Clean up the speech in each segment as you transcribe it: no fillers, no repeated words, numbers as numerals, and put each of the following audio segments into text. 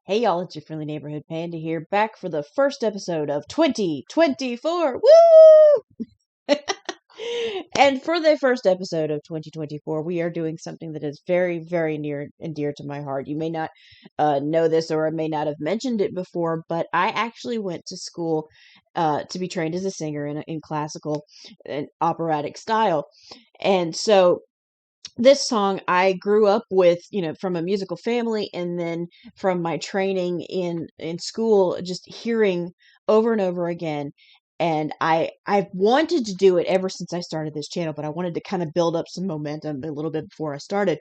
Hey y'all, it's your friendly neighborhood panda here, back for the first episode of 2024. Woo! And for the first episode of 2024, we are doing something that is very, very near and dear to my heart. You may not know this, or I may not have mentioned it before, but I actually went to school to be trained as a singer in classical and operatic style. And so this song I grew up with, from a musical family, and then from my training in school, just hearing over and over again. And I've wanted to do it ever since I started this channel, but I wanted to kind of build up some momentum a little bit before I started.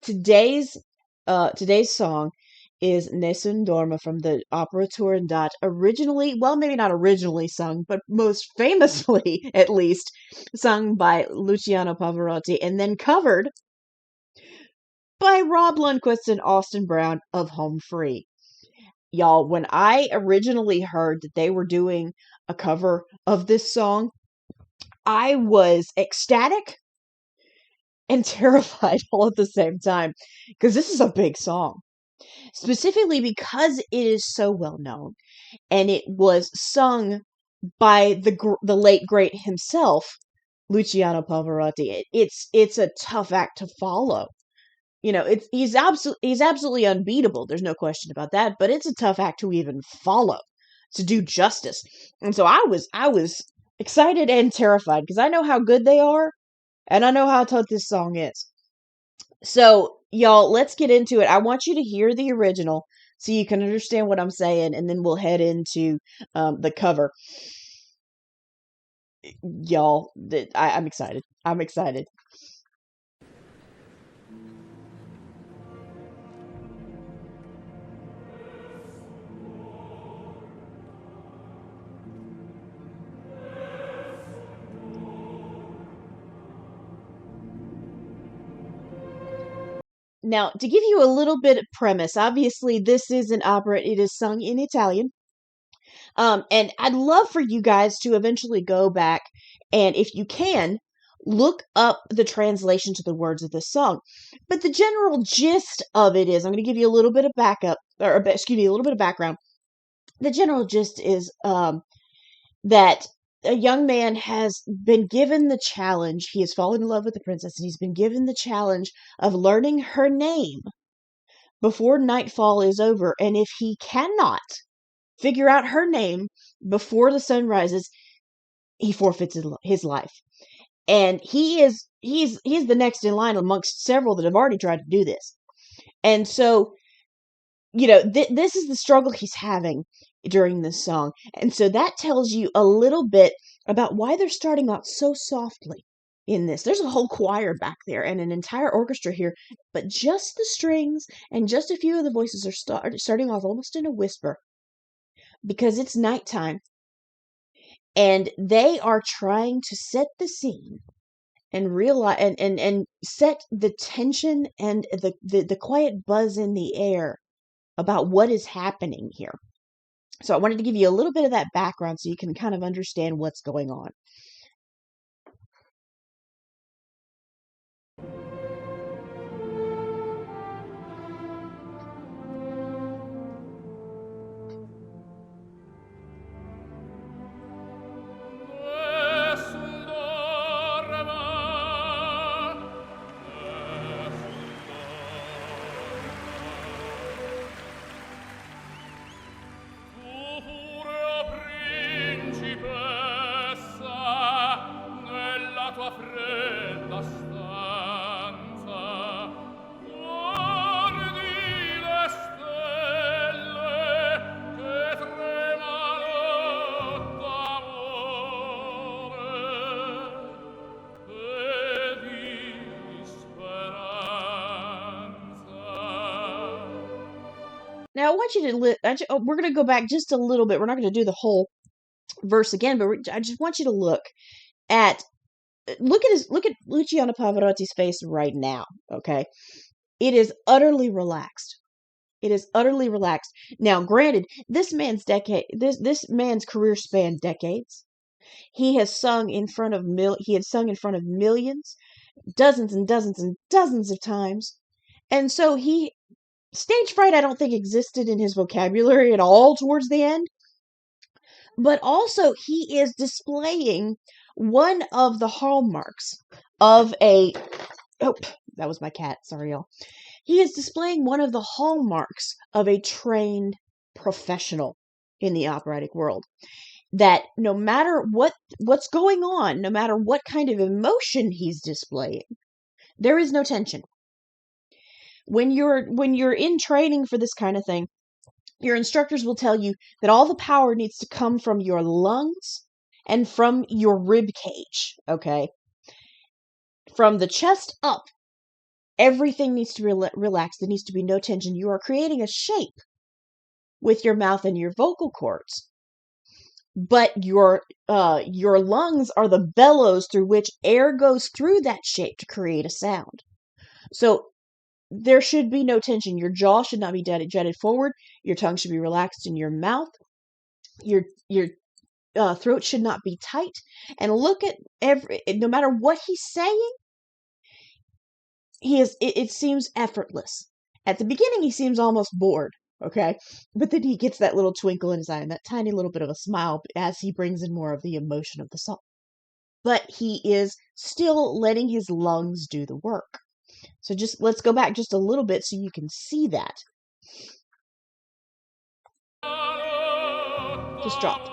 Today's song is Nessun Dorma from the opera Turandot, originally, well, maybe not originally sung, but most famously, at least, sung by Luciano Pavarotti, and then covered by Rob Lundquist and Austin Brown of Home Free. Y'all, when I originally heard that they were doing a cover of this song, I was ecstatic and terrified all at the same time, because this is a big song. Specifically because it is so well known, and it was sung by the late great himself, Luciano Pavarotti. It's a tough act to follow. He's absolutely unbeatable. There's no question about that. But it's a tough act to even follow, to do justice. And so I was excited and terrified, because I know how good they are, and I know how tough this song is. So, y'all, let's get into it. I want you to hear the original so you can understand what I'm saying, and then we'll head into the cover. Y'all, I'm excited. I'm excited. Now, to give you a little bit of premise, obviously this is an opera. It is sung in Italian. And I'd love for you guys to eventually go back and, if you can, look up the translation to the words of this song. But the general gist of it is, I'm going to give you a little bit of a little bit of background. The general gist is that a young man has been given the challenge. He has fallen in love with the princess, and he's been given the challenge of learning her name before nightfall is over. And if he cannot figure out her name before the sun rises, he forfeits his life. And he's the next in line amongst several that have already tried to do this. And so, this is the struggle he's having during this song. And so that tells you a little bit about why they're starting out so softly in this. There's a whole choir back there and an entire orchestra here, but just the strings and just a few of the voices are starting off almost in a whisper, because it's nighttime and they are trying to set the scene and realize and set the tension and the quiet buzz in the air about what is happening here. So I wanted to give you a little bit of that background so you can kind of understand what's going on. Now, I want you to we're going to go back just a little bit. We're not going to do the whole verse again, but I just want you to look at Luciano Pavarotti's face right now. Okay, it is utterly relaxed. It is utterly relaxed. Now, granted, this man's career spanned decades. He has sung in front of millions, dozens and dozens and dozens of times, and so he Stage fright, I don't think existed in his vocabulary at all towards the end. But also, he is displaying one of the hallmarks of a. Oh, that was my cat. Sorry, y'all. He is displaying one of the hallmarks of a trained professional in the operatic world. That no matter what's going on, no matter what kind of emotion he's displaying, there is no tension. When you're in training for this kind of thing, your instructors will tell you that all the power needs to come from your lungs and from your rib cage, okay? From the chest up, everything needs to be relaxed. There needs to be no tension. You are creating a shape with your mouth and your vocal cords. But your lungs are the bellows through which air goes through that shape to create a sound. So there should be no tension. Your jaw should not be jutted forward. Your tongue should be relaxed in your mouth. Your throat should not be tight. And look at no matter what he's saying, it seems effortless. At the beginning, he seems almost bored, okay? But then he gets that little twinkle in his eye and that tiny little bit of a smile as he brings in more of the emotion of the song. But he is still letting his lungs do the work. So let's go back just a little bit so you can see that. Just dropped.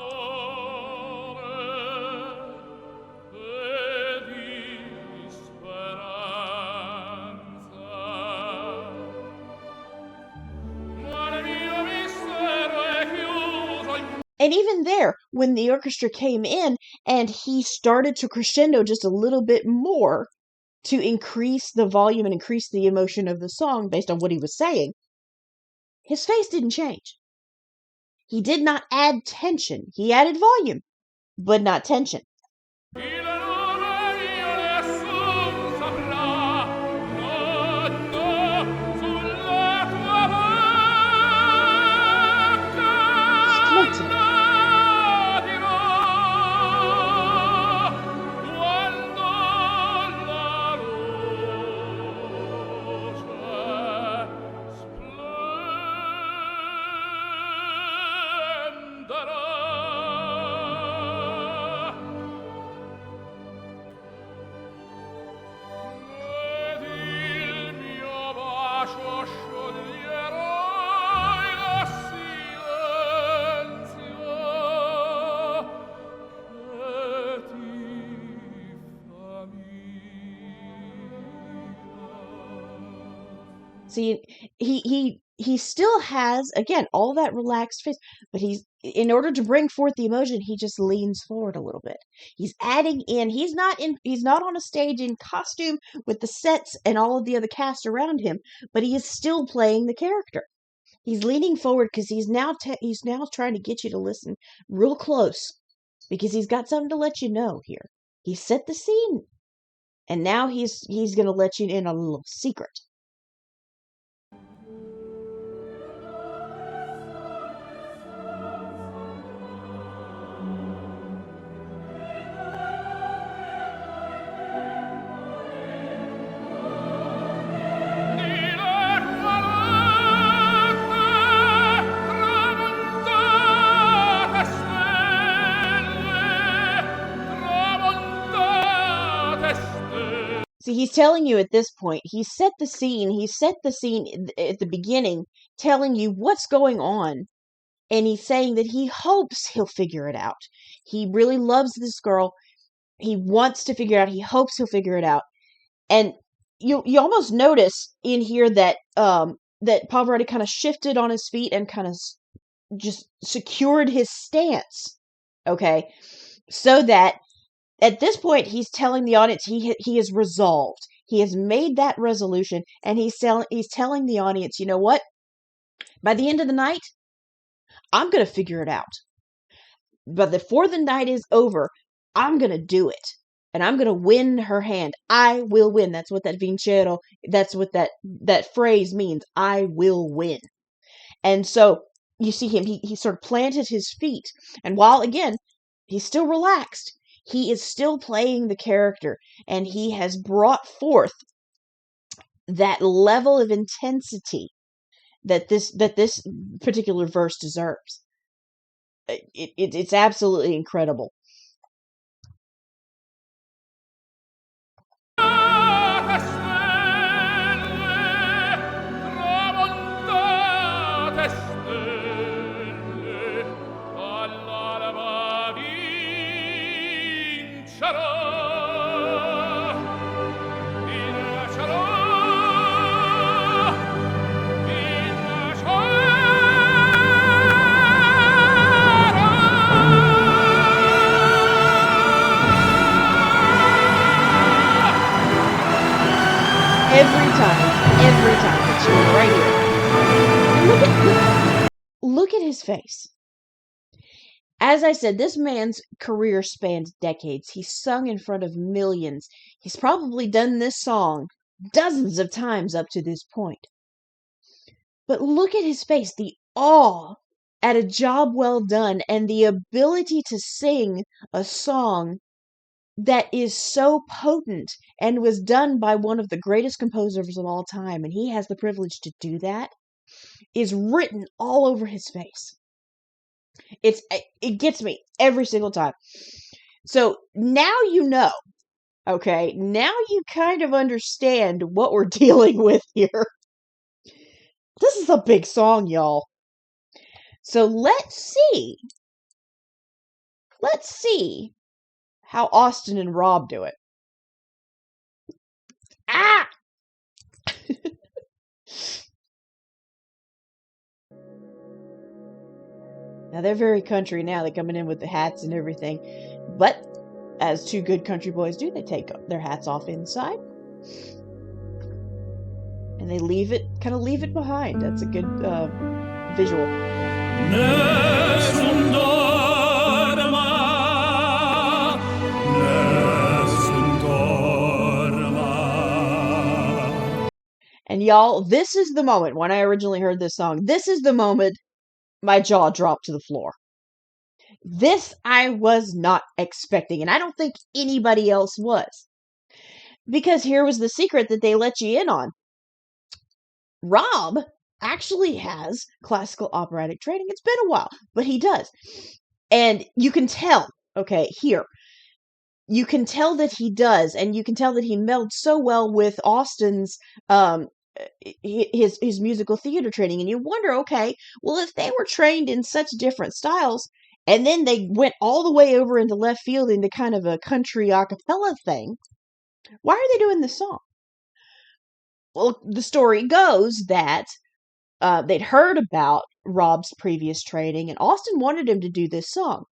And even there, when the orchestra came in and he started to crescendo just a little bit more to increase the volume and increase the emotion of the song based on what he was saying, his face didn't change. He did not add tension. He added volume, but not tension. See, he still has, again, all that relaxed face, but in order to bring forth the emotion, he just leans forward a little bit. He's adding in, he's not on a stage in costume with the sets and all of the other cast around him, but he is still playing the character. He's leaning forward because he's now trying to get you to listen real close, because he's got something to let you know here. He set the scene, and now he's going to let you in on a little secret. See, he's telling you at this point, he set the scene at the beginning, telling you what's going on, and he's saying that he hopes he'll figure it out. He really loves this girl. He wants to figure it out. He hopes he'll figure it out. And you almost notice in here that that Pavarotti kind of shifted on his feet and kind of just secured his stance, okay? So that at this point, he's telling the audience he is resolved. He has made that resolution, and he's telling the audience, you know what? By the end of the night, I'm going to figure it out. But before the night is over, I'm going to do it. And I'm going to win her hand. I will win. That's what that vincero, that's what that phrase means. I will win. And so you see him, he sort of planted his feet. And while, again, he's still relaxed, he is still playing the character, and he has brought forth that level of intensity that this particular verse deserves. It's absolutely incredible. Every time, it's right here. Look at his face. As I said, this man's career spans decades. He's sung in front of millions. He's probably done this song dozens of times up to this point. But look at his face, the awe at a job well done, and the ability to sing a song that is so potent and was done by one of the greatest composers of all time, and he has the privilege to do that, is written all over his face. It gets me every single time. So now you know, okay? Now you kind of understand what we're dealing with here. This is a big song, y'all. So let's see how Austin and Rob do it. Ah! Now they're very country now. They're coming in with the hats and everything. But as two good country boys do, they take their hats off inside. And they leave it behind. That's a good visual. Nessun Dorma, Nessun Dorma. And y'all, this is the moment, when I originally heard this song, this is the moment my jaw dropped to the floor. This I was not expecting, and I don't think anybody else was. Because here was the secret that they let you in on. Rob actually has classical operatic training. It's been a while, but he does. And you can tell, okay, here, you can tell that he does, and you can tell that he melds so well with Austin's his musical theater training. And you wonder, okay, well, if they were trained in such different styles, and then they went all the way over into left field into kind of a country a cappella thing, why are they doing this song? Well, the story goes that they'd heard about Rob's previous training, and Austin wanted him to do this song.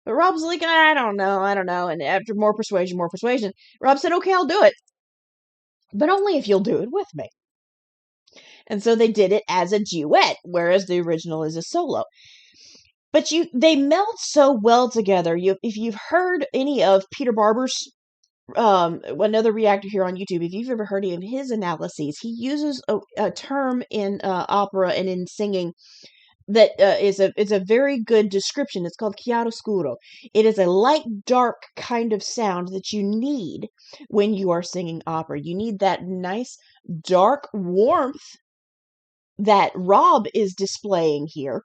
But Rob's like, I don't know. And after more persuasion, Rob said, okay, I'll do it. But only if you'll do it with me. And so they did it as a duet, whereas the original is a solo. But they meld so well together. If you've heard any of Peter Barber's, another reactor here on YouTube, if you've ever heard any of his analyses, he uses a term in opera and in singing that is a very good description. It's called Kiaroscuro. It is a light, dark kind of sound that you need when you are singing opera. You need that nice, dark warmth that Rob is displaying here.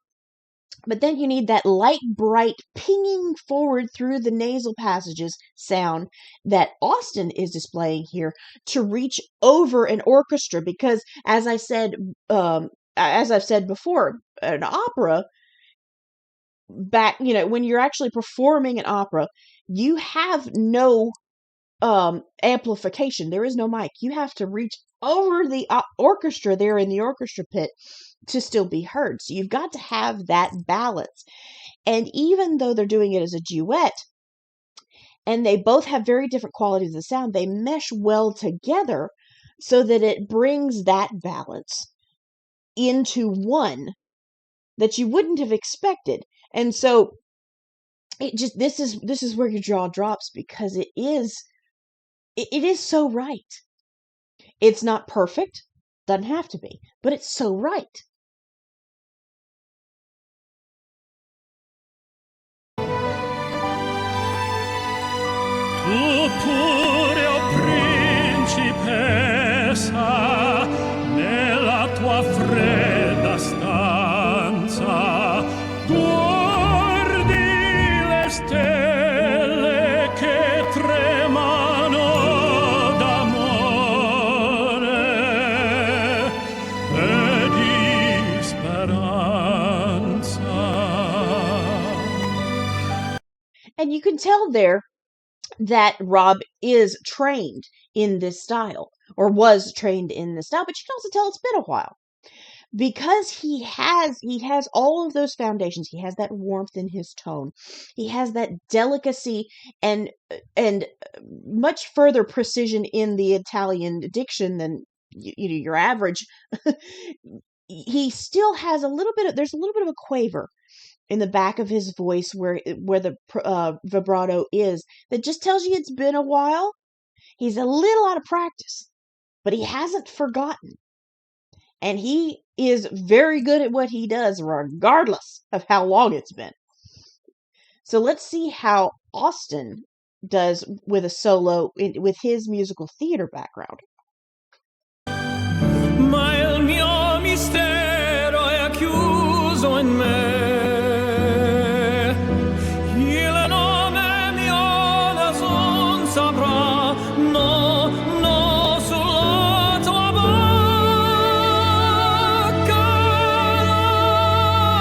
But then you need that light, bright, pinging forward through the nasal passages sound that Austin is displaying here to reach over an orchestra. Because, as I've said before, an opera, when you're actually performing an opera, you have no amplification. There is no mic. You have to reach over the orchestra there in the orchestra pit to still be heard. So you've got to have that balance. And even though they're doing it as a duet, and they both have very different qualities of sound, they mesh well together so that it brings that balance into one that you wouldn't have expected. And so this is where your jaw drops, because it is so right. It's not perfect, doesn't have to be, but it's so right. Tu pure, o principessa, nella tua fredda you can tell there that Rob is trained in this style, or was trained in this style, but you can also tell it's been a while. Because he has all of those foundations. He has that warmth in his tone. He has that delicacy and much further precision in the Italian diction than your average. He still has there's a little bit of a quaver in the back of his voice where the vibrato is, that just tells you it's been a while. He's a little out of practice, but he hasn't forgotten. And he is very good at what he does, regardless of how long it's been. So let's see how Austin does with a solo with his musical theater background. Ma il mio mistero è chiuso in me. Il nome mio nessun saprà. No, no, sulla tua bocca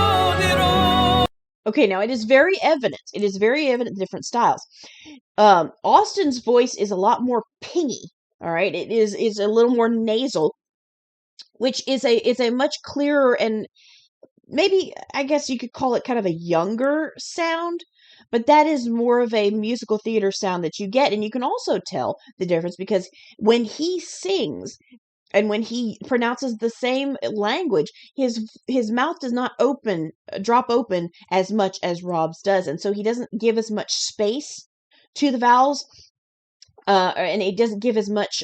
lo dirò. Okay, now it is very evident. It is very evident the different styles. Austin's voice is a lot more pingy. All right, it's a little more nasal, which is a much clearer, and maybe, I guess you could call it kind of a younger sound, but that is more of a musical theater sound that you get. And you can also tell the difference because when he sings and when he pronounces the same language, his mouth does not drop open as much as Rob's does, and so he doesn't give as much space to the vowels. And it doesn't give as much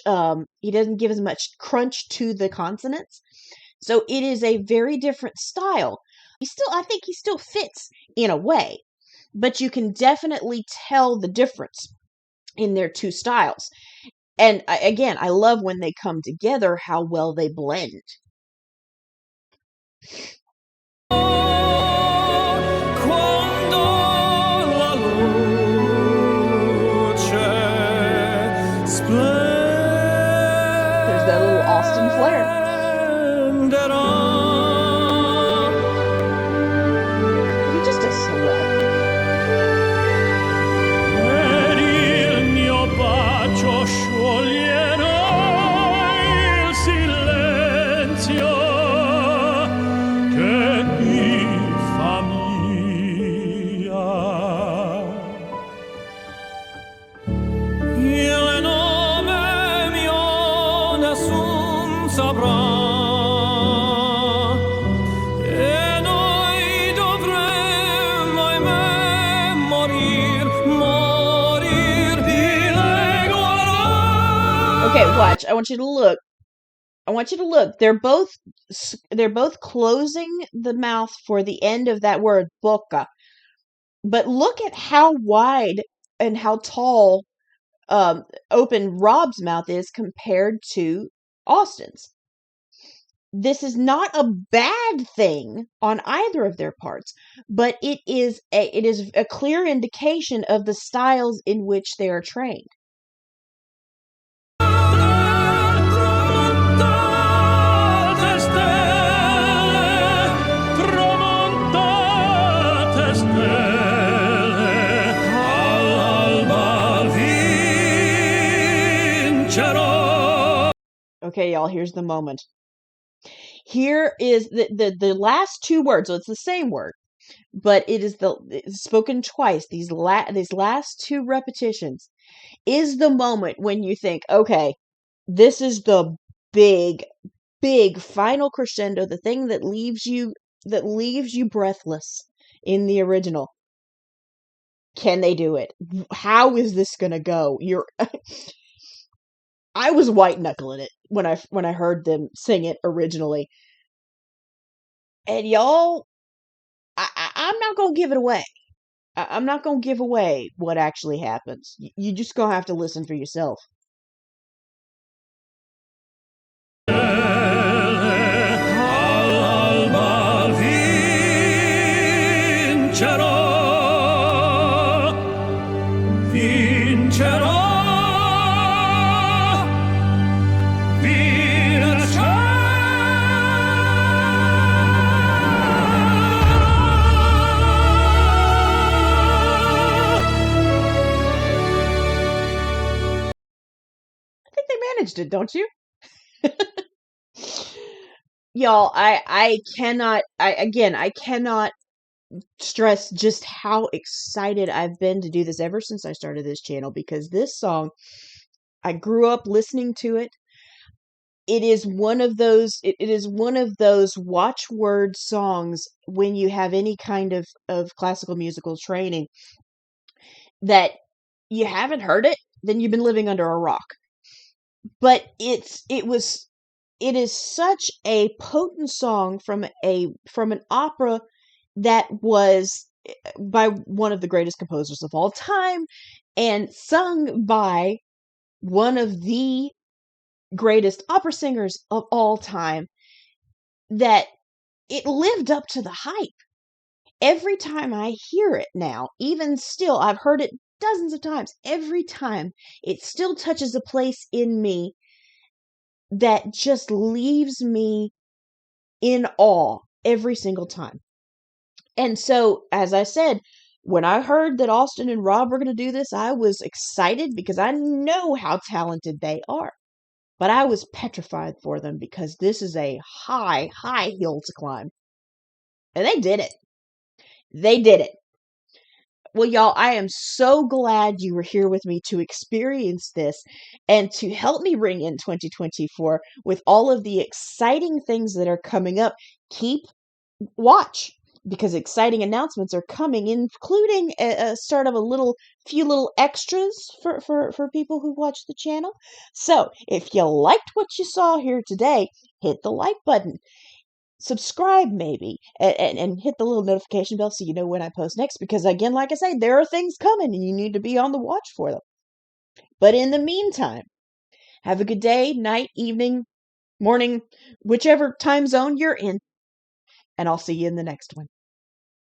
crunch to the consonants. So it is a very different style. I think he still fits in a way, but you can definitely tell the difference in their two styles. And again, I love when they come together, how well they blend. There's that little Austin flair. He just does so well. Per il mio bacio scioglierò il silenzio che mi fa mia. Il nome mio nessun saprà. E noi dovremmo, ahimè, morir di legua. Okay, watch. I want you to look. They're both closing the mouth for the end of that word bocca. But look at how wide and how tall open Rob's mouth is compared to Austin's. This is not a bad thing on either of their parts, but it is a clear indication of the styles in which they are trained. Okay, y'all, here's the moment. Here is the last two words. So it's the same word, but it's spoken twice. These last two repetitions is the moment when you think, okay, this is the big final crescendo, the thing that leaves you breathless in the original. Can they do it? How is this gonna go? I was white knuckling it when I heard them sing it originally. And y'all, I'm not gonna give it away. I'm not gonna give away what actually happens. You just gonna have to listen for yourself. managed it, don't you? Y'all, I cannot stress just how excited I've been to do this ever since I started this channel, because this song, I grew up listening to it. It is one of those it is one of those watchword songs when you have any kind of classical musical training that you haven't heard it, then you've been living under a rock. But it is such a potent song from an opera that was by one of the greatest composers of all time and sung by one of the greatest opera singers of all time, that it lived up to the hype. Every time I hear it now, even still, I've heard it dozens of times. Every time it still touches a place in me that just leaves me in awe every single time. And so, as I said, when I heard that Austin and Rob were going to do this, I was excited because I know how talented they are. But I was petrified for them because this is a high, high hill to climb. And they did it. They did it. Well, y'all, I am so glad you were here with me to experience this and to help me ring in 2024 with all of the exciting things that are coming up. Watch, because exciting announcements are coming, including a start of few little extras for people who watch the channel. So if you liked what you saw here today, hit the like button. Subscribe maybe, and hit the little notification bell so you know when I post next, because again, like I say, there are things coming and you need to be on the watch for them. But in the meantime, have a good day, night, evening, morning, whichever time zone you're in, and I'll see you in the next one.